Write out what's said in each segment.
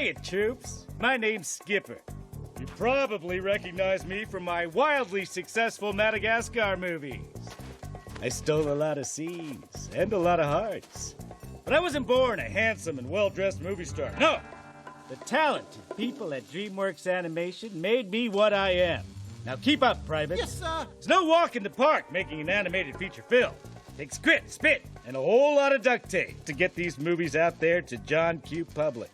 Hiya, troops. My name's Skipper. You probably recognize me from my wildly successful Madagascar movies. I stole a lot of scenes and a lot of hearts. But I wasn't born a handsome and well-dressed movie star. No! The talented people at Dreamworks Animation made me what I am. Now keep up, privates. Yes, sir. It's no walk in the park making an animated feature film. Takes grit, spit, and a whole lot of duct tape to get these movies out there to John Q. Public.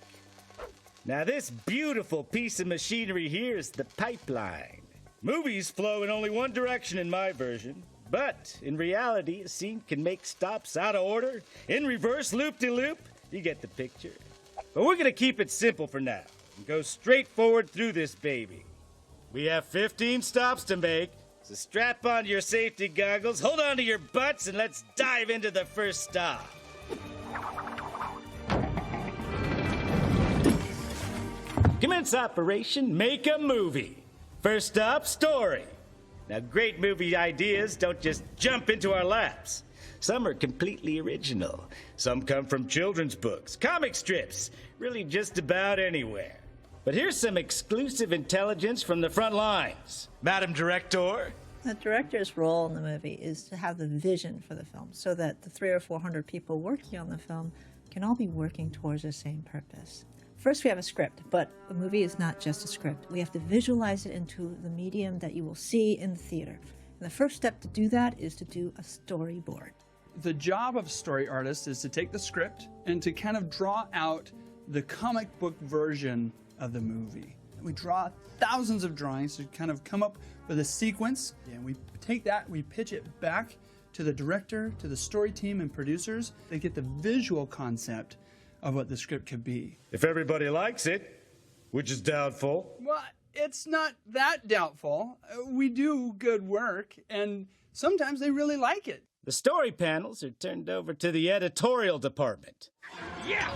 Now this beautiful piece of machinery here is the pipeline. Movies flow in only one direction in my version, but in reality, a scene can make stops out of order, in reverse, loop-de-loop. You get the picture. But we're gonna keep it simple for now and go straight forward through this baby. We have 15 stops to make, so strap on your safety goggles, hold on to your butts, and let's dive into the first stop. Commence operation, make a movie. First up, story. Now, great movie ideas don't just jump into our laps. Some are completely original. Some come from children's books, comic strips, really just about anywhere. But here's some exclusive intelligence from the front lines. Madam Director? The director's role in the movie is to have the vision for the film so that the 300 or 400 people working on the film can all be working towards the same purpose. First, we have a script, but a movie is not just a script. We have to visualize it into the medium that you will see in the theater. And the first step to do that is to do a storyboard. The job of a story artist is to take the script and to kind of draw out the comic book version of the movie. We draw thousands of drawings to kind of come up with a sequence, and we take that, we pitch it back to the director, to the story team and producers. They get the visual concept of what the script could be. If everybody likes it, which is doubtful. Well, it's not that doubtful. We do good work, and sometimes they really like it. The story panels are turned over to the editorial department. Yeah!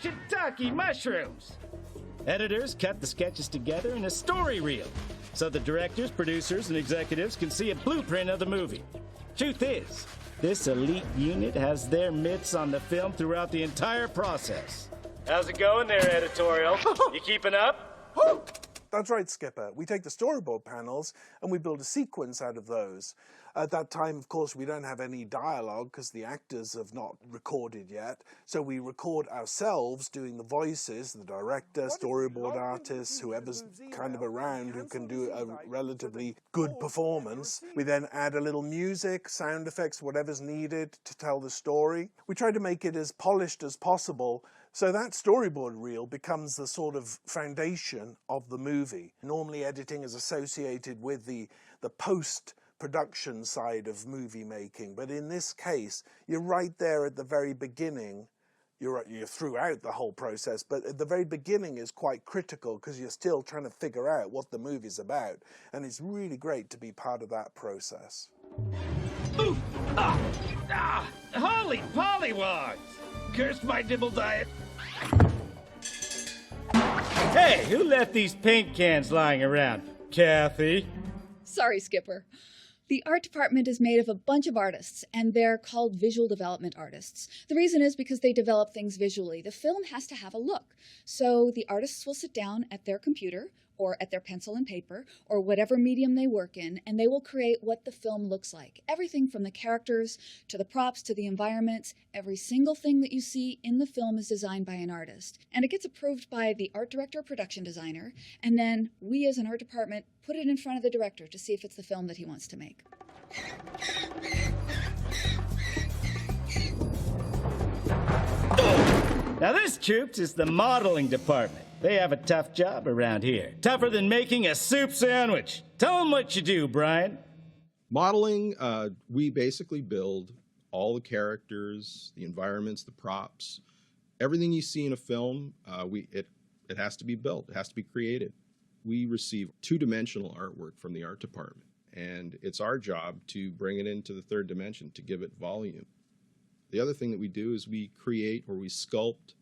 Shiitake mushrooms! Editors cut the sketches together in a story reel, so the directors, producers, and executives can see a blueprint of the movie. Truth is, this elite unit has their mitts on the film throughout the entire process. How's it going there, editorial? You keeping up? That's right, Skipper. We take the storyboard panels and we build a sequence out of those. At that time, of course, we don't have any dialogue because the actors have not recorded yet. So we record ourselves doing the voices, the director, storyboard artists, whoever's kind of around who can do a relatively good performance. We then add a little music, sound effects, whatever's needed to tell the story. We try to make it as polished as possible, so that storyboard reel becomes the sort of foundation of the movie. Normally editing is associated with the post-production side of movie making, but in this case, you're right there at the very beginning. You're throughout the whole process, but at the very beginning is quite critical because you're still trying to figure out what the movie's about, and it's really great to be part of that process. Ooh! Holy pollywogs! Curse my nibble diet. Hey, who left these paint cans lying around? Kathy? Sorry, Skipper. The art department is made of a bunch of artists, and they're called visual development artists. The reason is because they develop things visually. The film has to have a look. So the artists will sit down at their computer, or at their pencil and paper, or whatever medium they work in, and they will create what the film looks like. Everything from the characters, to the props, to the environments. Every single thing that you see in the film is designed by an artist. And it gets approved by the art director or production designer, and then we as an art department put it in front of the director to see if it's the film that he wants to make. Now this, troops, is the modeling department. They have a tough job around here. Tougher than making a soup sandwich. Tell them what you do, Brian. Modeling, we basically build all the characters, the environments, the props. Everything you see in a film, it has to be built. It has to be created. We receive two-dimensional artwork from the art department, and it's our job to bring it into the third dimension, to give it volume. The other thing that we do is we create or we sculpt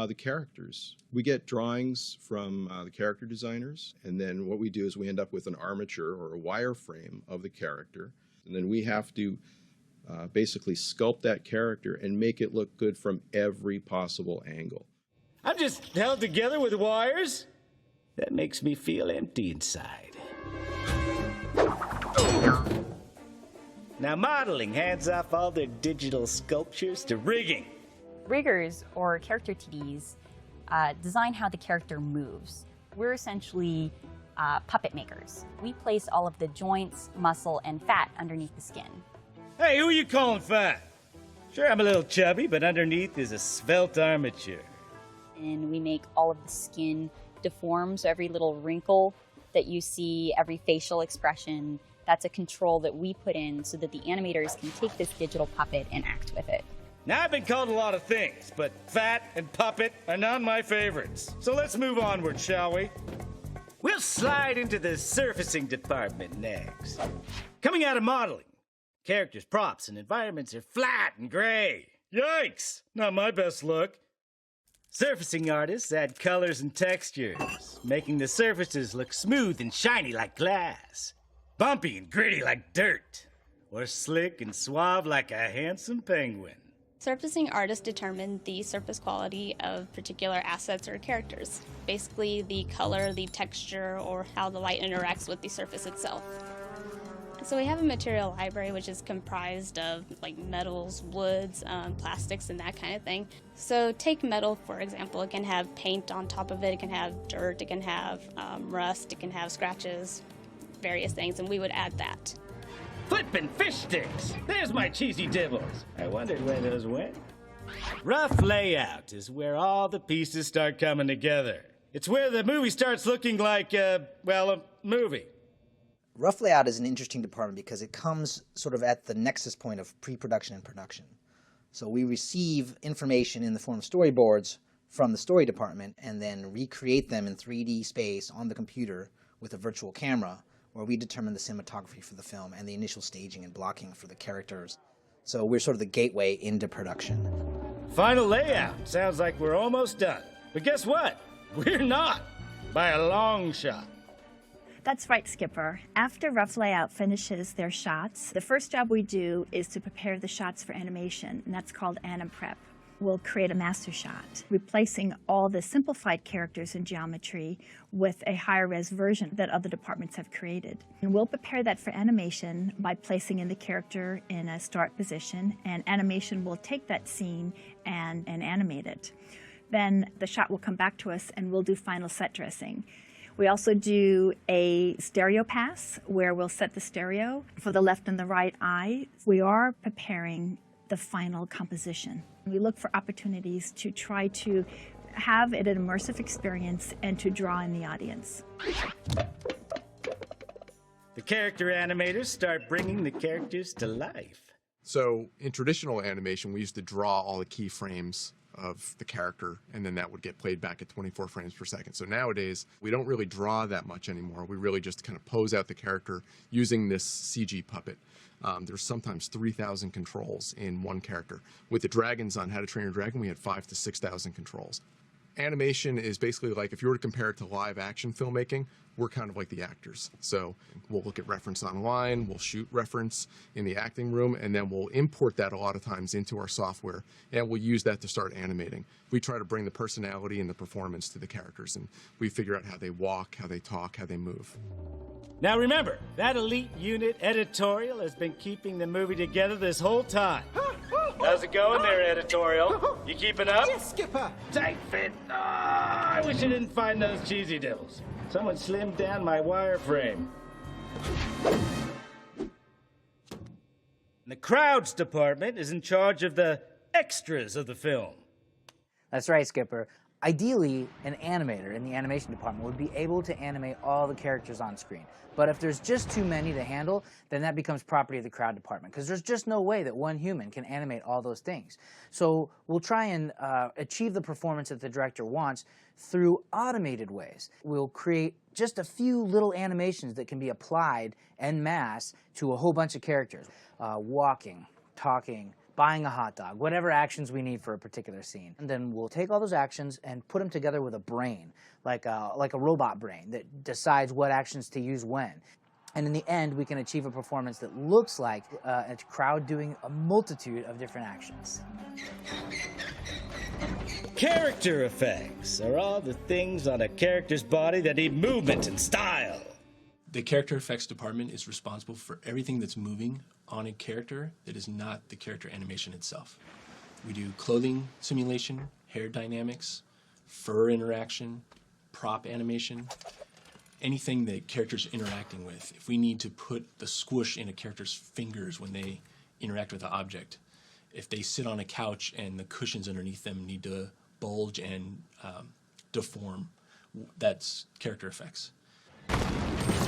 the characters. We get drawings from the character designers, and then what we do is we end up with an armature or a wireframe of the character, and then we have to basically sculpt that character and make it look good from every possible angle. I'm just held together with wires. That makes me feel empty inside. Now modeling hands off all their digital sculptures to rigging. Riggers, or character TDs, design how the character moves. We're essentially puppet makers. We place all of the joints, muscle, and fat underneath the skin. Hey, who are you calling fat? Sure, I'm a little chubby, but underneath is a svelte armature. And we make all of the skin deform, so every little wrinkle that you see, every facial expression, that's a control that we put in so that the animators can take this digital puppet and act with it. Now, I've been called a lot of things, but fat and puppet are not my favorites. So let's move onward, shall we? We'll slide into the surfacing department next. Coming out of modeling, characters, props, and environments are flat and gray. Yikes! Not my best look. Surfacing artists add colors and textures, making the surfaces look smooth and shiny like glass, bumpy and gritty like dirt, or slick and suave like a handsome penguin. Surfacing artists determine the surface quality of particular assets or characters. Basically, the color, the texture, or how the light interacts with the surface itself. So we have a material library which is comprised of like metals, woods, plastics, and that kind of thing. So take metal, for example. It can have paint on top of it, it can have dirt, it can have rust, it can have scratches, various things, and we would add that. Flippin' fish sticks! There's my cheesy dibbles. I wondered where those went. Rough layout is where all the pieces start coming together. It's where the movie starts looking like, a movie. Rough layout is an interesting department because it comes sort of at the nexus point of pre-production and production. So we receive information in the form of storyboards from the story department and then recreate them in 3D space on the computer with a virtual camera, where we determine the cinematography for the film and the initial staging and blocking for the characters. So we're sort of the gateway into production. Final layout. Sounds like we're almost done. But guess what? We're not. By a long shot. That's right, Skipper. After rough layout finishes their shots, the first job we do is to prepare the shots for animation, and that's called anim prep. We'll create a master shot, replacing all the simplified characters and geometry with a higher res version that other departments have created. And we'll prepare that for animation by placing in the character in a start position, and animation will take that scene and animate it. Then the shot will come back to us and we'll do final set dressing. We also do a stereo pass where we'll set the stereo for the left and the right eye. We are preparing the final composition. We look for opportunities to try to have it an immersive experience and to draw in the audience. The character animators start bringing the characters to life. So in traditional animation, we used to draw all the keyframes of the character, and then that would get played back at 24 frames per second. So nowadays, we don't really draw that much anymore. We really just kind of pose out the character using this CG puppet. There's sometimes 3,000 controls in one character. With the dragons on How to Train Your Dragon, we had 5,000 to 6,000 controls. Animation is basically like, if you were to compare it to live action filmmaking, we're kind of like the actors. So we'll look at reference online, we'll shoot reference in the acting room, and then we'll import that a lot of times into our software, and we'll use that to start animating. We try to bring the personality and the performance to the characters, and we figure out how they walk, how they talk, how they move. Now remember, that elite unit editorial has been keeping the movie together this whole time. How's it going there, editorial? You keeping up? Yes, Skipper! Tight fit. Oh, I wish I didn't find those cheesy devils. Someone slimmed down my wireframe. The crowds department is in charge of the extras of the film. That's right, Skipper. Ideally, an animator in the animation department would be able to animate all the characters on screen. But if there's just too many to handle, then that becomes property of the crowd department, because there's just no way that one human can animate all those things. So we'll try and achieve the performance that the director wants through automated ways. We'll create just a few little animations that can be applied en masse to a whole bunch of characters. Walking, talking, buying a hot dog, whatever actions we need for a particular scene. And then we'll take all those actions and put them together with a brain, like a robot brain that decides what actions to use when. And in the end, we can achieve a performance that looks like a crowd doing a multitude of different actions. Character effects are all the things on a character's body that need movement and style. The character effects department is responsible for everything that's moving on a character that is not the character animation itself. We do clothing simulation, hair dynamics, fur interaction, prop animation, anything that characters are interacting with. If we need to put the squish in a character's fingers when they interact with the object, if they sit on a couch and the cushions underneath them need to bulge and deform, that's character effects.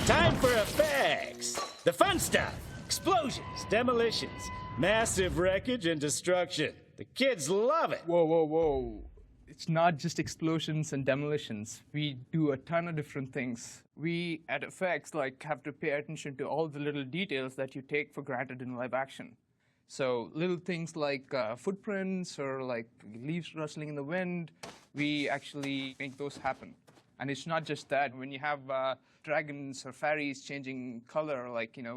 Time for effects. The fun stuff. Explosions, demolitions, massive wreckage and destruction. The kids love it. Whoa, whoa, whoa. It's not just explosions and demolitions. We do a ton of different things. We, at effects, have to pay attention to all the little details that you take for granted in live action. So little things like footprints or leaves rustling in the wind, we actually make those happen. And it's not just that. When you have dragons or fairies changing color,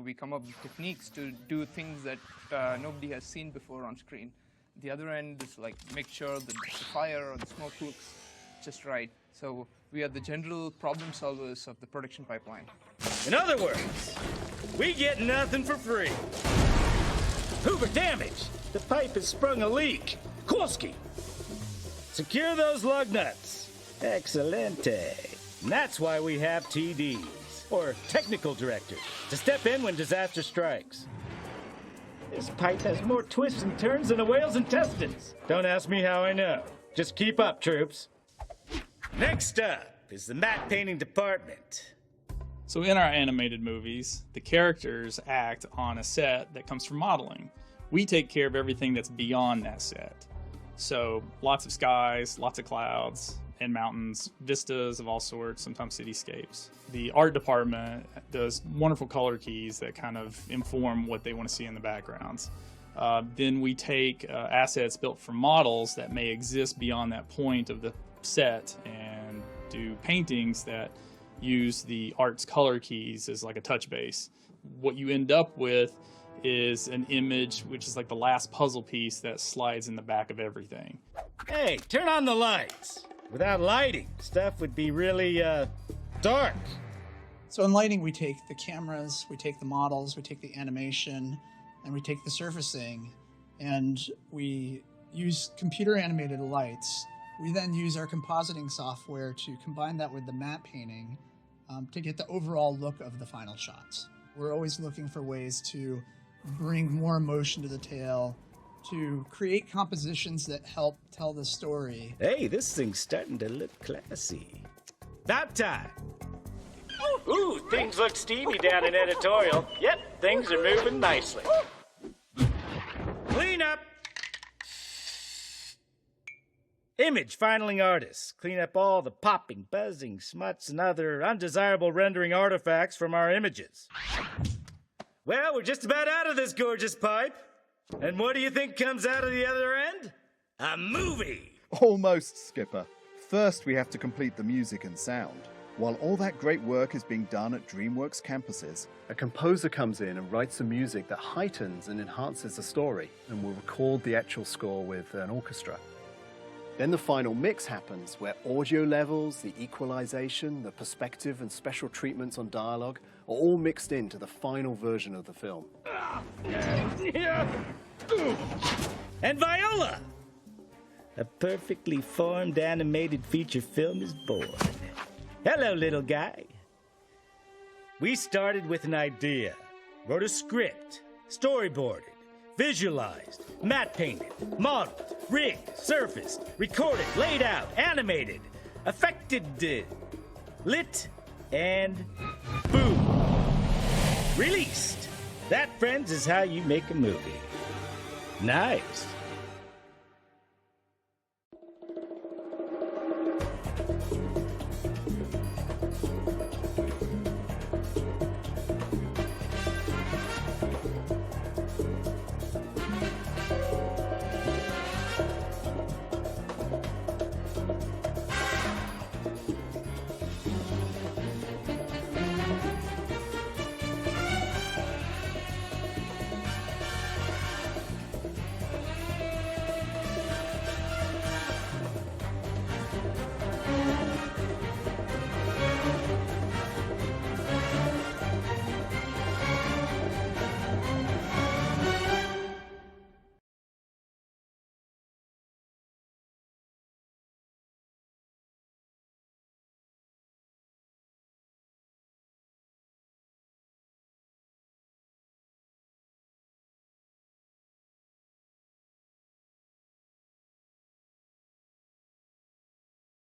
we come up with techniques to do things that nobody has seen before on screen. The other end is make sure that the fire or the smoke looks just right. So we are the general problem solvers of the production pipeline. In other words, we get nothing for free. Hoover damage. The pipe has sprung a leak. Kowalski. Secure those lug nuts. Excelente. And that's why we have TDs, or technical directors, to step in when disaster strikes. This pipe has more twists and turns than a whale's intestines. Don't ask me how I know. Just keep up, troops. Next up is the matte painting department. So in our animated movies, the characters act on a set that comes from modeling. We take care of everything that's beyond that set. So lots of skies, lots of clouds, and mountains, vistas of all sorts, sometimes cityscapes. The art department does wonderful color keys that kind of inform what they want to see in the backgrounds. Then we take assets built from models that may exist beyond that point of the set and do paintings that use the art's color keys as a touch base. What you end up with is an image which is the last puzzle piece that slides in the back of everything. Hey, turn on the lights. Without lighting, stuff would be really, dark. So in lighting, we take the cameras, we take the models, we take the animation, and we take the surfacing, and we use computer animated lights. We then use our compositing software to combine that with the matte painting to get the overall look of the final shots. We're always looking for ways to bring more emotion to the tale, to create compositions that help tell the story. Hey, this thing's starting to look classy. About time. Ooh, things look steamy down in editorial. Yep, things are moving nicely. Clean up. Image filing artists. Clean up all the popping, buzzing, smuts, and other undesirable rendering artifacts from our images. Well, we're just about out of this gorgeous pipe. And what do you think comes out of the other end? A movie! Almost, Skipper. First, we have to complete the music and sound. While all that great work is being done at Dreamworks campuses, a composer comes in and writes some music that heightens and enhances the story, and will record the actual score with an orchestra. Then the final mix happens, where audio levels, the equalization, the perspective and special treatments on dialogue are all mixed into the final version of the film. And Viola! A perfectly formed animated feature film is born. Hello, little guy. We started with an idea, wrote a script, storyboarded, visualized, matte painted, modeled, rigged, surfaced, recorded, laid out, animated, affected, lit, and boom. Released. That, friends, is how you make a movie. Nice.